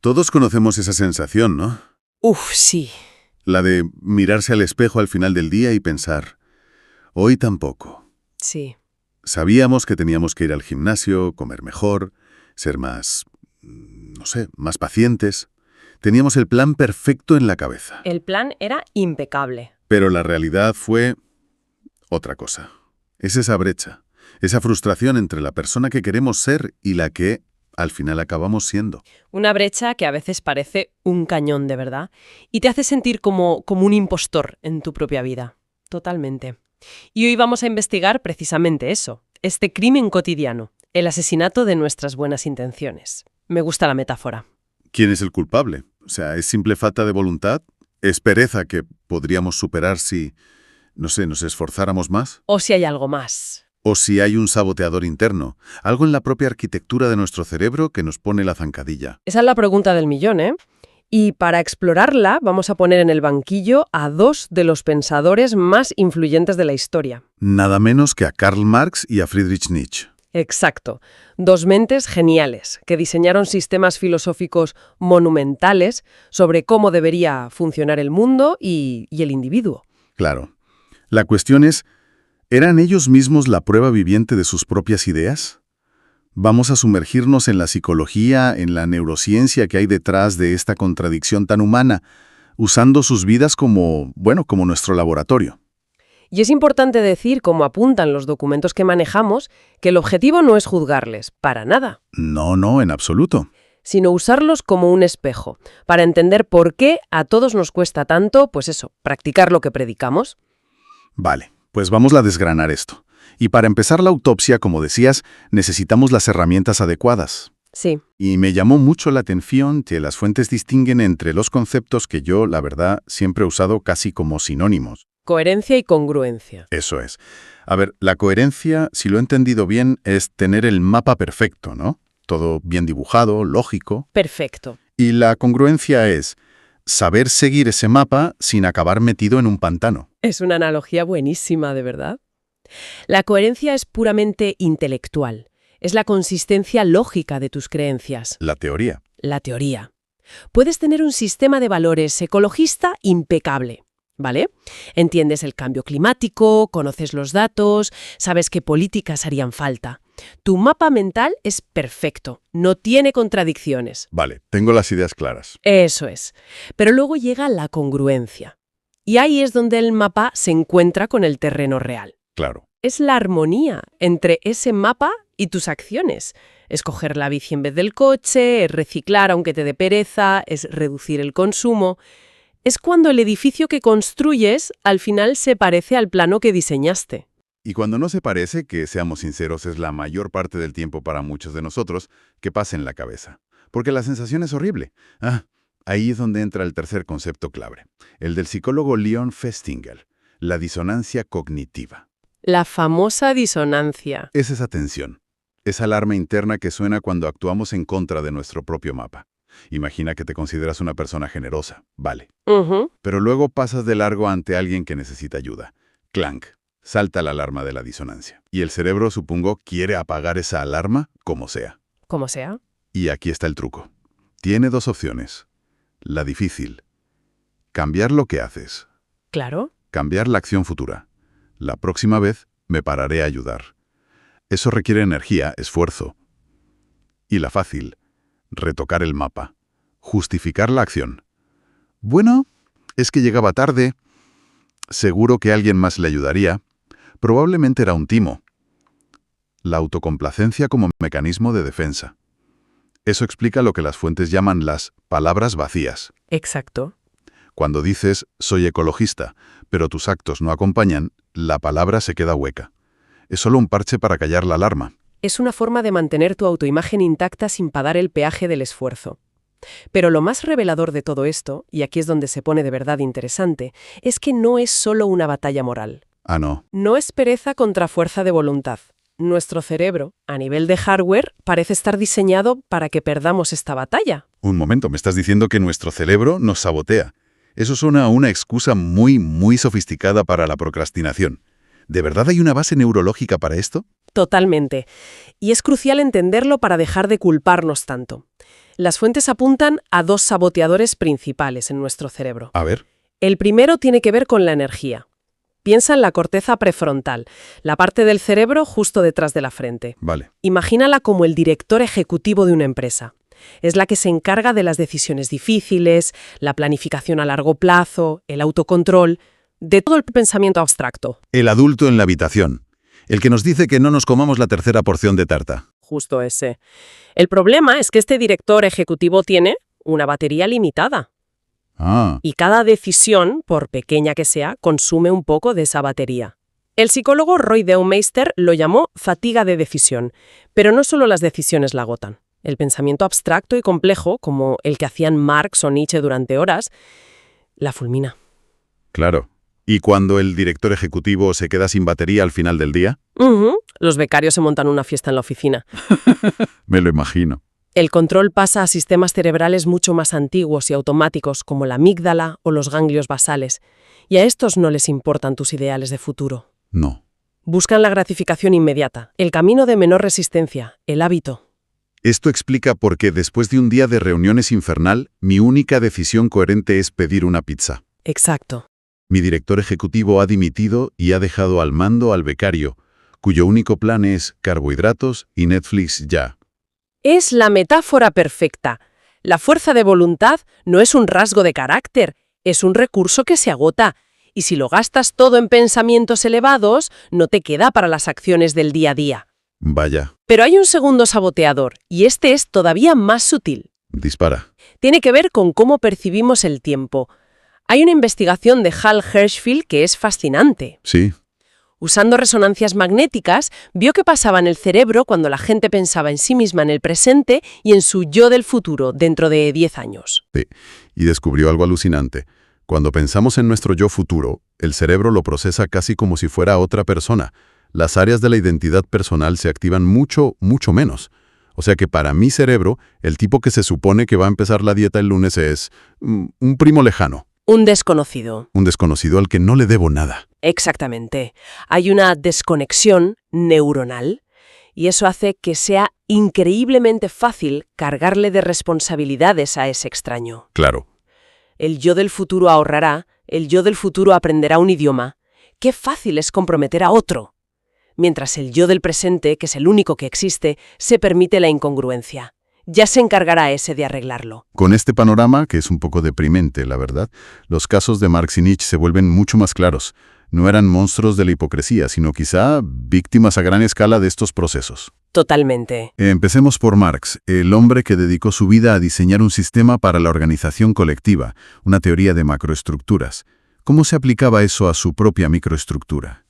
Todos conocemos esa sensación, ¿no? Uf, sí. La de mirarse al espejo al final del día y pensar, hoy tampoco. Sí. Sabíamos que teníamos que ir al gimnasio, comer mejor, ser más, no sé, más pacientes. Teníamos el plan perfecto en la cabeza. El plan era impecable. Pero la realidad fue otra cosa. Es esa brecha, esa frustración entre la persona que queremos ser y la que al final acabamos siendo. Una brecha que a veces parece un cañón de verdad y te hace sentir como un impostor en tu propia vida. Totalmente. Y hoy vamos a investigar precisamente eso, este crimen cotidiano, el asesinato de nuestras buenas intenciones. Me gusta la metáfora. ¿Quién es el culpable? O sea, ¿es simple falta de voluntad? ¿Es pereza que podríamos superar si, no sé, nos esforzáramos más? O si hay algo más. ¿O si hay un saboteador interno? Algo en la propia arquitectura de nuestro cerebro que nos pone la zancadilla. Esa es la pregunta del millón, ¿eh? Y para explorarla vamos a poner en el banquillo a dos de los pensadores más influyentes de la historia. Nada menos que a Karl Marx y a Friedrich Nietzsche. Exacto. Dos mentes geniales que diseñaron sistemas filosóficos monumentales sobre cómo debería funcionar el mundo y el individuo. Claro. La cuestión es, ¿eran ellos mismos la prueba viviente de sus propias ideas? Vamos a sumergirnos en la psicología, en la neurociencia que hay detrás de esta contradicción tan humana, usando sus vidas como nuestro laboratorio. Y es importante decir, como apuntan los documentos que manejamos, que el objetivo no es juzgarles, para nada. No, en absoluto. Sino usarlos como un espejo, para entender por qué a todos nos cuesta tanto, practicar lo que predicamos. Vale, pues vamos a desgranar esto. Y para empezar la autopsia, como decías, necesitamos las herramientas adecuadas. Sí. Y me llamó mucho la atención que las fuentes distinguen entre los conceptos que yo, la verdad, siempre he usado casi como sinónimos. Coherencia y congruencia. Eso es. A ver, la coherencia, si lo he entendido bien, es tener el mapa perfecto, ¿no? Todo bien dibujado, lógico. Perfecto. Y la congruencia es saber seguir ese mapa sin acabar metido en un pantano. Es una analogía buenísima, de verdad. La coherencia es puramente intelectual. Es la consistencia lógica de tus creencias. La teoría. La teoría. Puedes tener un sistema de valores ecologista impecable, ¿vale? Entiendes el cambio climático, conoces los datos, sabes qué políticas harían falta. Tu mapa mental es perfecto, no tiene contradicciones. Vale, tengo las ideas claras. Eso es. Pero luego llega la congruencia. Y ahí es donde el mapa se encuentra con el terreno real. Claro. Es la armonía entre ese mapa y tus acciones. Escoger la bici en vez del coche, es reciclar aunque te dé pereza, es reducir el consumo. Es cuando el edificio que construyes al final se parece al plano que diseñaste. Y cuando no se parece, que seamos sinceros, es la mayor parte del tiempo para muchos de nosotros, que pasa en la cabeza. Porque la sensación es horrible. Ahí es donde entra el tercer concepto clave, el del psicólogo Leon Festinger, la disonancia cognitiva. La famosa disonancia. Es esa tensión, esa alarma interna que suena cuando actuamos en contra de nuestro propio mapa. Imagina que te consideras una persona generosa, vale. Pero luego pasas de largo ante alguien que necesita ayuda. Clank, salta la alarma de la disonancia. Y el cerebro, supongo, quiere apagar esa alarma como sea. Como sea. Y aquí está el truco. Tiene dos opciones. La difícil. Cambiar lo que haces. Claro. Cambiar la acción futura. La próxima vez me pararé a ayudar. Eso requiere energía, esfuerzo. Y la fácil. Retocar el mapa. Justificar la acción. Bueno, es que llegaba tarde. Seguro que alguien más le ayudaría. Probablemente era un timo. La autocomplacencia como mecanismo de defensa. Eso explica lo que las fuentes llaman las palabras vacías. Exacto. Cuando dices, soy ecologista, pero tus actos no acompañan, la palabra se queda hueca. Es solo un parche para callar la alarma. Es una forma de mantener tu autoimagen intacta sin pagar el peaje del esfuerzo. Pero lo más revelador de todo esto, y aquí es donde se pone de verdad interesante, es que no es solo una batalla moral. Ah, no. No es pereza contra fuerza de voluntad. Nuestro cerebro, a nivel de hardware, parece estar diseñado para que perdamos esta batalla. Un momento, me estás diciendo que nuestro cerebro nos sabotea. Eso suena a una excusa muy sofisticada para la procrastinación. ¿De verdad hay una base neurológica para esto? Totalmente. Y es crucial entenderlo para dejar de culparnos tanto. Las fuentes apuntan a dos saboteadores principales en nuestro cerebro. A ver. El primero tiene que ver con la energía. Piensa en la corteza prefrontal, la parte del cerebro justo detrás de la frente. Vale. Imagínala como el director ejecutivo de una empresa. Es la que se encarga de las decisiones difíciles, la planificación a largo plazo, el autocontrol, de todo el pensamiento abstracto. El adulto en la habitación. El que nos dice que no nos comamos la tercera porción de tarta. Justo ese. El problema es que este director ejecutivo tiene una batería limitada. Ah, Y cada decisión, por pequeña que sea, consume un poco de esa batería. El psicólogo Roy Baumeister lo llamó fatiga de decisión, pero no solo las decisiones la agotan. El pensamiento abstracto y complejo, como el que hacían Marx o Nietzsche durante horas, la fulmina. claro. ¿Y cuando el director ejecutivo se queda sin batería al final del día? Los becarios se montan una fiesta en la oficina. Me lo imagino. El control pasa a sistemas cerebrales mucho más antiguos y automáticos, como la amígdala o los ganglios basales, y a estos no les importan tus ideales de futuro. No. Buscan la gratificación inmediata, el camino de menor resistencia, el hábito. Esto explica por qué después de un día de reuniones infernal, mi única decisión coherente es pedir una pizza. Exacto. Mi director ejecutivo ha dimitido y ha dejado al mando al becario, cuyo único plan es carbohidratos y Netflix ya. Es la metáfora perfecta. La fuerza de voluntad no es un rasgo de carácter, es un recurso que se agota. Y si lo gastas todo en pensamientos elevados, no te queda para las acciones del día a día. Vaya, Pero hay un segundo saboteador, y este es todavía más sutil. dispara. Tiene que ver con cómo percibimos el tiempo. Hay una investigación de Hal Hershfield que es fascinante. Sí, Usando resonancias magnéticas, vio qué pasaba en el cerebro cuando la gente pensaba en sí misma en el presente y en su yo del futuro dentro de 10 años. y descubrió algo alucinante. Cuando pensamos en nuestro yo futuro, el cerebro lo procesa casi como si fuera otra persona. Las áreas de la identidad personal se activan mucho, mucho menos. O sea que para mi cerebro, el tipo que se supone que va a empezar la dieta el lunes es un primo lejano, Un desconocido. un desconocido al que no le debo nada. Exactamente. Hay una desconexión neuronal y eso hace que sea increíblemente fácil cargarle de responsabilidades a ese extraño. Claro. El yo del futuro ahorrará, el yo del futuro aprenderá un idioma. Qué fácil es comprometer a otro. Mientras el yo del presente, que es el único que existe, se permite la incongruencia. Ya se encargará ese de arreglarlo. Con este panorama, que es un poco deprimente, la verdad, los casos de Marx y Nietzsche se vuelven mucho más claros. No eran monstruos de la hipocresía, sino quizá víctimas a gran escala de estos procesos. Totalmente. Empecemos por Marx, el hombre que dedicó su vida a diseñar un sistema para la organización colectiva, una teoría de macroestructuras. ¿Cómo se aplicaba eso a su propia microestructura?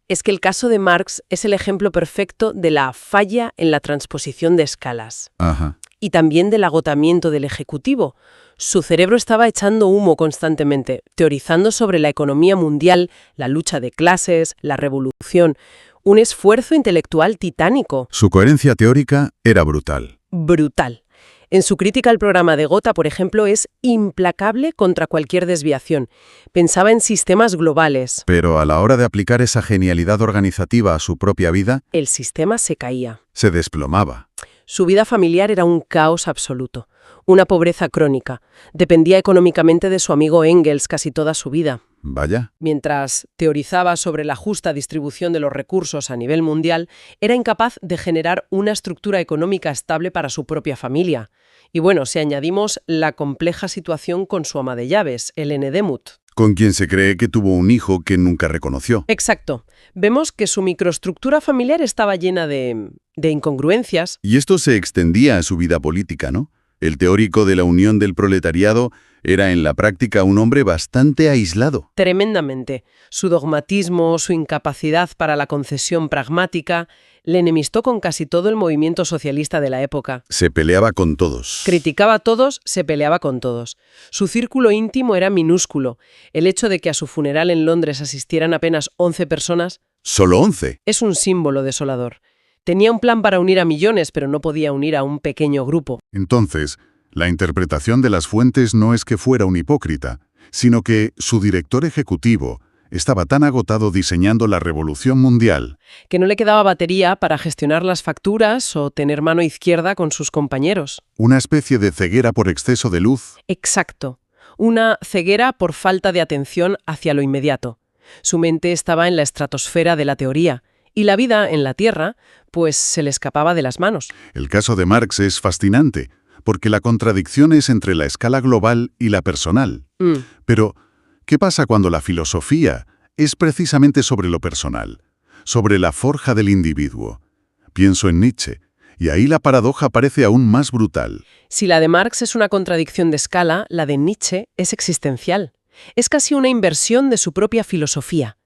Es que el caso de Marx es el ejemplo perfecto de la falla en la transposición de escalas. Ajá. Y también del agotamiento del ejecutivo. Su cerebro estaba echando humo constantemente, teorizando sobre la economía mundial, la lucha de clases, la revolución. Un esfuerzo intelectual titánico. Su coherencia teórica era brutal. Brutal. En su crítica al programa de Gotha, por ejemplo, es implacable contra cualquier desviación. Pensaba en sistemas globales. Pero a la hora de aplicar esa genialidad organizativa a su propia vida, El sistema se caía. se desplomaba. Su vida familiar era un caos absoluto, una pobreza crónica. Dependía económicamente de su amigo Engels casi toda su vida. Vaya. Mientras teorizaba sobre la justa distribución de los recursos a nivel mundial, era incapaz de generar una estructura económica estable para su propia familia. Y bueno, si añadimos la compleja situación con su ama de llaves, Helene Demuth. Con quien se cree que tuvo un hijo que nunca reconoció. Exacto. Vemos que su microestructura familiar estaba llena de incongruencias. Y esto se extendía a su vida política, ¿no? El teórico de la unión del proletariado era en la práctica un hombre bastante aislado. Tremendamente. Su dogmatismo, su incapacidad para la concesión pragmática, le enemistó con casi todo el movimiento socialista de la época. Se peleaba con todos. Criticaba a todos, se peleaba con todos. Su círculo íntimo era minúsculo. El hecho de que a su funeral en Londres asistieran apenas 11 personas Solo 11. es un símbolo desolador. Tenía un plan para unir a millones, pero no podía unir a un pequeño grupo. Entonces, la interpretación de las fuentes no es que fuera un hipócrita, sino que su director ejecutivo Estaba tan agotado diseñando la revolución mundial. Que no le quedaba batería para gestionar las facturas o tener mano izquierda con sus compañeros. Una especie de ceguera por exceso de luz. Exacto. Una ceguera por falta de atención hacia lo inmediato. Su mente estaba en la estratosfera de la teoría, y la vida en la Tierra, pues se le escapaba de las manos. El caso de Marx es fascinante, porque la contradicción es entre la escala global y la personal. Pero, ¿qué pasa cuando la filosofía es precisamente sobre lo personal, sobre la forja del individuo? Pienso en Nietzsche, y ahí la paradoja parece aún más brutal. Si la de Marx es una contradicción de escala, la de Nietzsche es existencial. Es casi una inversión de su propia filosofía.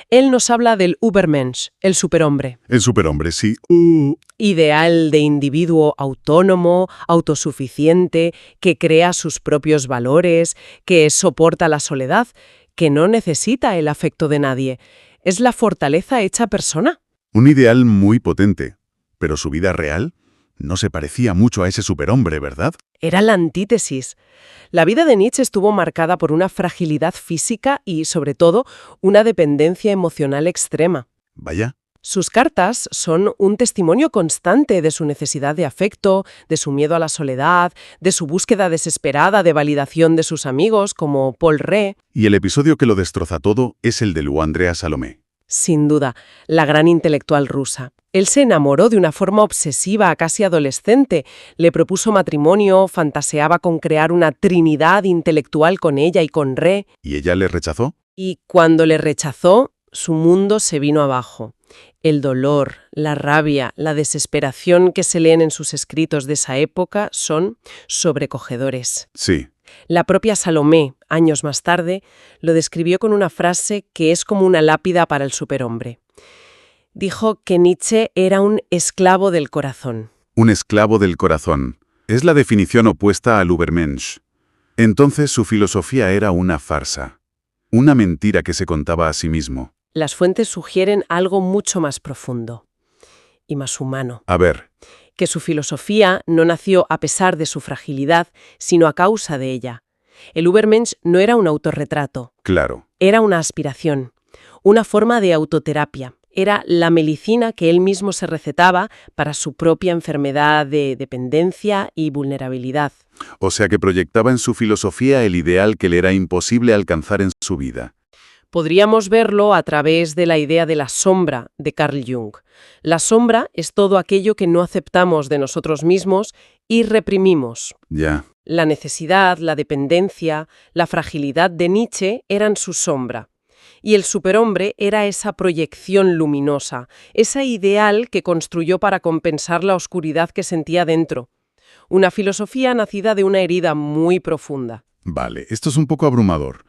Él nos habla del Übermensch, el superhombre. El superhombre, sí. Ideal de individuo autónomo, autosuficiente, que crea sus propios valores, que soporta la soledad, que no necesita el afecto de nadie. Es la fortaleza hecha persona. Un ideal muy potente, pero su vida real no se parecía mucho a ese superhombre, ¿verdad? Era la antítesis. La vida de Nietzsche estuvo marcada por una fragilidad física y, sobre todo, una dependencia emocional extrema. Vaya. Sus cartas son un testimonio constante de su necesidad de afecto, de su miedo a la soledad, de su búsqueda desesperada de validación de sus amigos, como Paul Rée. Y el episodio que lo destroza todo es el de Andrea Salomé. Sin duda, la gran intelectual rusa. Él se enamoró de una forma obsesiva, casi adolescente. Le propuso matrimonio, fantaseaba con crear una trinidad intelectual con ella y con Rée. ¿Y ella le rechazó? Y cuando le rechazó, su mundo se vino abajo. El dolor, la rabia, la desesperación que se leen en sus escritos de esa época son sobrecogedores. Sí. La propia Salomé, años más tarde, lo describió con una frase que es como una lápida para el superhombre. Dijo que Nietzsche era un esclavo del corazón. Un esclavo del corazón. Es la definición opuesta al Übermensch. Entonces su filosofía era una farsa. Una mentira que se contaba a sí mismo. Las fuentes sugieren algo mucho más profundo y más humano. A ver. Que su filosofía no nació a pesar de su fragilidad, sino a causa de ella. El Übermensch no era un autorretrato. Claro. Era una aspiración, una forma de autoterapia. Era la medicina que él mismo se recetaba para su propia enfermedad de dependencia y vulnerabilidad. O sea que proyectaba en su filosofía el ideal que le era imposible alcanzar en su vida. Podríamos verlo a través de la idea de la sombra de Carl Jung. La sombra es todo aquello que no aceptamos de nosotros mismos y reprimimos. Ya. La necesidad, la dependencia, la fragilidad de Nietzsche eran su sombra. Y el superhombre era esa proyección luminosa, ese ideal que construyó para compensar la oscuridad que sentía dentro. Una filosofía nacida de una herida muy profunda. Vale, esto es un poco abrumador.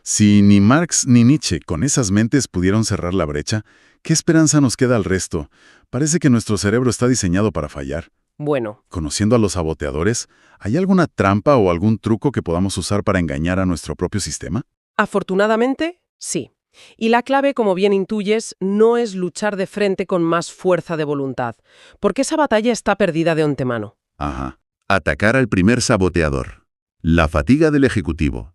Si ni Marx ni Nietzsche con esas mentes pudieron cerrar la brecha, ¿qué esperanza nos queda al resto? Parece que nuestro cerebro está diseñado para fallar. Bueno. Conociendo a los saboteadores, ¿hay alguna trampa o algún truco que podamos usar para engañar a nuestro propio sistema? Afortunadamente, sí. Y la clave, como bien intuyes, no es luchar de frente con más fuerza de voluntad, porque esa batalla está perdida de antemano. Ajá. Atacar al primer saboteador. La fatiga del ejecutivo.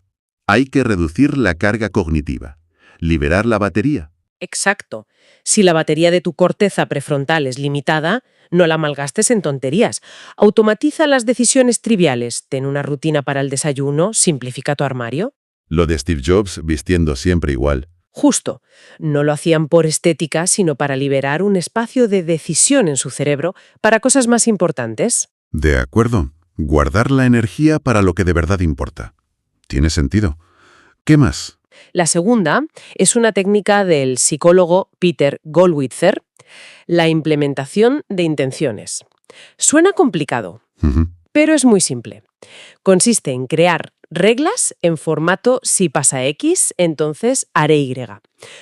Hay que reducir la carga cognitiva. Liberar la batería. Exacto. Si la batería de tu corteza prefrontal es limitada, no la malgastes en tonterías. Automatiza las decisiones triviales. Ten una rutina para el desayuno, simplifica tu armario. Lo de Steve Jobs vistiendo siempre igual. Justo. No lo hacían por estética, sino para liberar un espacio de decisión en su cerebro para cosas más importantes. De acuerdo. Guardar la energía para lo que de verdad importa. Tiene sentido. ¿Qué más? La segunda es una técnica del psicólogo Peter Gollwitzer, la implementación de intenciones. Suena complicado, pero es muy simple. Consiste en crear reglas en formato si pasa X, entonces haré Y.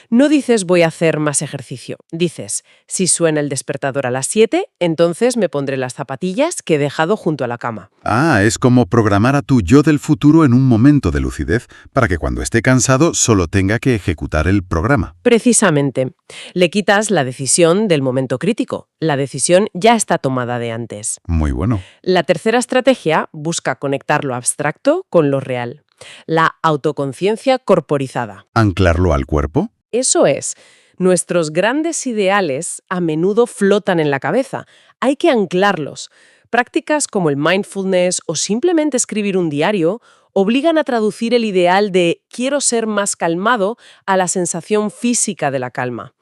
No dices voy a hacer más ejercicio. Dices, si suena el despertador a las 7, entonces me pondré las zapatillas que he dejado junto a la cama. Ah, es como programar a tu yo del futuro en un momento de lucidez para que cuando esté cansado solo tenga que ejecutar el programa. Precisamente. Le quitas la decisión del momento crítico. La decisión ya está tomada de antes. Muy bueno. La tercera estrategia busca conectar lo abstracto con lo real. la autoconciencia corporizada. ¿Anclarlo al cuerpo? Eso es. Nuestros grandes ideales a menudo flotan en la cabeza. Hay que anclarlos. Prácticas como el mindfulness o simplemente escribir un diario obligan a traducir el ideal de quiero ser más calmado a la sensación física de la calma.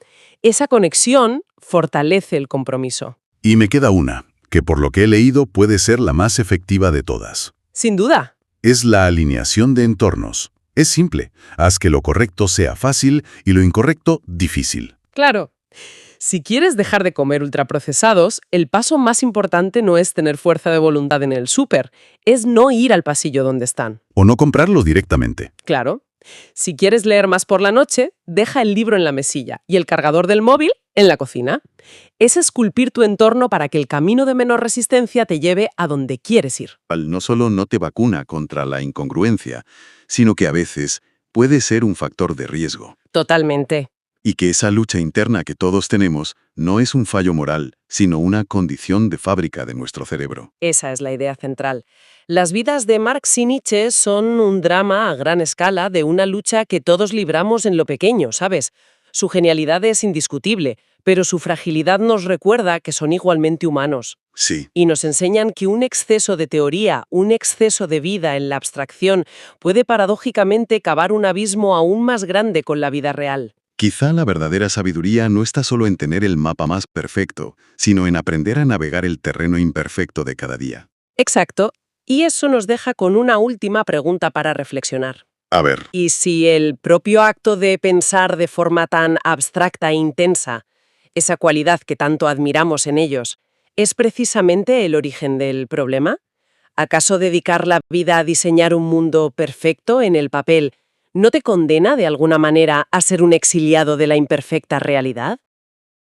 Esa conexión fortalece el compromiso. Y me queda una, que por lo que he leído puede ser la más efectiva de todas. Sin duda. Es la alineación de entornos. Es simple. Haz que lo correcto sea fácil y lo incorrecto difícil. Claro. Si quieres dejar de comer ultraprocesados, el paso más importante no es tener fuerza de voluntad en el súper, es no ir al pasillo donde están. O no comprarlos directamente. Claro. Si quieres leer más por la noche, deja el libro en la mesilla y el cargador del móvil en la cocina. Es esculpir tu entorno para que el camino de menor resistencia te lleve a donde quieres ir. No solo no te vacuna contra la incongruencia, sino que a veces puede ser un factor de riesgo. Totalmente. Y que esa lucha interna que todos tenemos no es un fallo moral, sino una condición de fábrica de nuestro cerebro. Esa es la idea central. Las vidas de Marx y Nietzsche son un drama a gran escala de una lucha que todos libramos en lo pequeño, ¿sabes? Su genialidad es indiscutible, pero su fragilidad nos recuerda que son igualmente humanos. Sí. Y nos enseñan que un exceso de teoría, un exceso de vida en la abstracción, puede paradójicamente cavar un abismo aún más grande con la vida real. Quizá la verdadera sabiduría no está solo en tener el mapa más perfecto, sino en aprender a navegar el terreno imperfecto de cada día. Exacto. Y eso nos deja con una última pregunta para reflexionar. A ver. ¿Y si el propio acto de pensar de forma tan abstracta e intensa, esa cualidad que tanto admiramos en ellos, es precisamente el origen del problema? ¿Acaso dedicar la vida a diseñar un mundo perfecto en el papel no te condena de alguna manera a ser un exiliado de la imperfecta realidad?